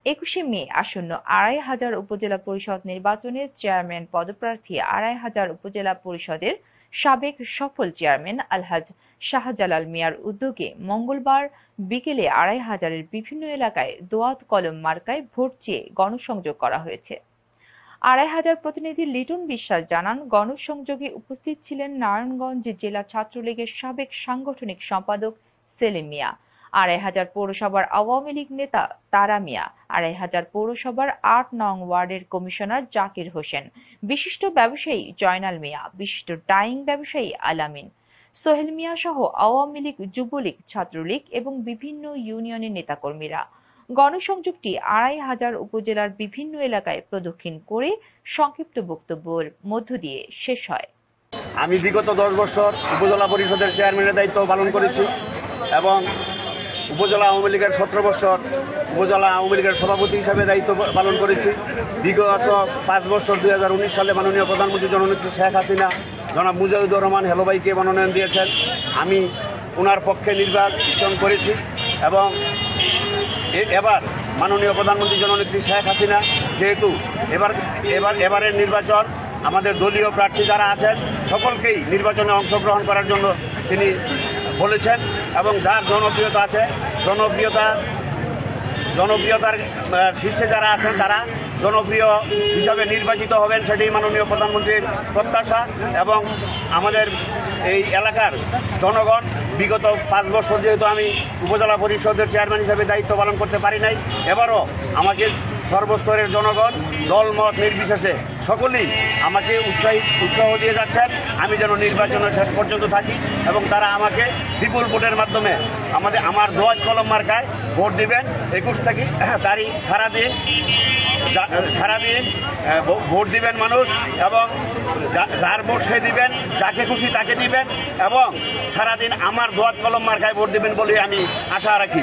21শে মে আসন্ন ২৫০০ উপজেলা পরিষদ নির্বাচনের চেয়ারম্যান পদপ্রার্থী ২৫০০ উপজেলা পরিষদের সাবেক সফল চেয়ারম্যান আলহাজ শাহজালাল মিয়ার উদ্যোগে মঙ্গলবার বিকেলে ২৫০০-এর বিভিন্ন এলাকায় দোয়াত কলম মার্কায় ভোট চেয়ে গণসংযোগ করা হয়েছে। ২৫০০ প্রতিনিধি লিটন বিশ্বাস জানান, গণসংযোগে উপস্থিত ছিলেন নারায়ণগঞ্জ জেলা ছাত্রলীগের সাবেক সাংগঠনিক সম্পাদক সেলিম মিয়া, ২৫০০ পৌরসভার আওয়ামী লীগ নেতা তারা মিয়া, ২৫০০ পৌরসভার ৮ নং ওয়ার্ডের কমিশনার জাকির হোসেন, বিশিষ্ট ব্যবসায়ী জয়নাল মিয়া, বিশিষ্ট ডাইং ব্যবসায়ী আলামিন, সোহেল মিয়া সহ আওয়ামী লীগ, যুবলীগ, ছাত্রলীগ এবং বিভিন্ন ইউনিয়নের নেতাকর্মীরা। গণসংযোগটি ২৫০০ উপজেলার বিভিন্ন এলাকায় প্রদক্ষিণ করে সংক্ষিপ্ত বক্তব্যের মধ্য দিয়ে শেষ হয়। আমি বিগত ১০ বছর উপজেলা পরিষদের চেয়ারম্যানের দায়িত্ব পালন করেছি এবং উপজেলা আওয়ামী লীগের ১৭ বছর উপজেলা আওয়ামী লীগের সভাপতি হিসাবে দায়িত্ব পালন করেছি। বিগত ৫ বছর ২০১৯ সালে মাননীয় প্রধানমন্ত্রী জননেত্রী শেখ হাসিনা জনাব মুজাহিদুর রহমান হেলোভাইকে মনোনয়ন দিয়েছেন। আমি ওনার পক্ষে নির্বাচন করেছি এবং এবার মাননীয় প্রধানমন্ত্রী জননেত্রী শেখ হাসিনা যেহেতু এবারের নির্বাচন আমাদের দলীয় প্রার্থী যারা আছেন সকলকেই নির্বাচনে অংশগ্রহণ করার জন্য তিনি বলেছেন এবং যার জনপ্রিয়তা আছে জনপ্রিয়তার শীর্ষে যারা আছেন তারা জনপ্রিয় হিসাবে নির্বাচিত হবেন, সেটি মাননীয় প্রধানমন্ত্রীর প্রত্যাশা। এবং আমাদের এই এলাকার জনগণ বিগত ৫ বছর যেহেতু আমি উপজেলা পরিষদের চেয়ারম্যান হিসাবে দায়িত্ব পালন করতে পারি নাই, এবারও আমাকে সর্বস্তরের জনগণ দলমত নির্বিশেষে সকলেই আমাকে উৎসাহ দিয়ে যাচ্ছেন আমি যেন নির্বাচনের শেষ পর্যন্ত থাকি এবং তারা আমাকে বিপুল ভোটের মাধ্যমে আমার দোয়াত কলম মার্কায় ভোট দিবেন। ২১ তারিখ সারাদিন ভোট দিবেন মানুষ এবং যার ভোট সে দিবেন, যাকে খুশি তাকে দিবেন এবং সারাদিন আমার দোয়াত কলম মার্কায় ভোট দিবেন বলে আমি আশা রাখি।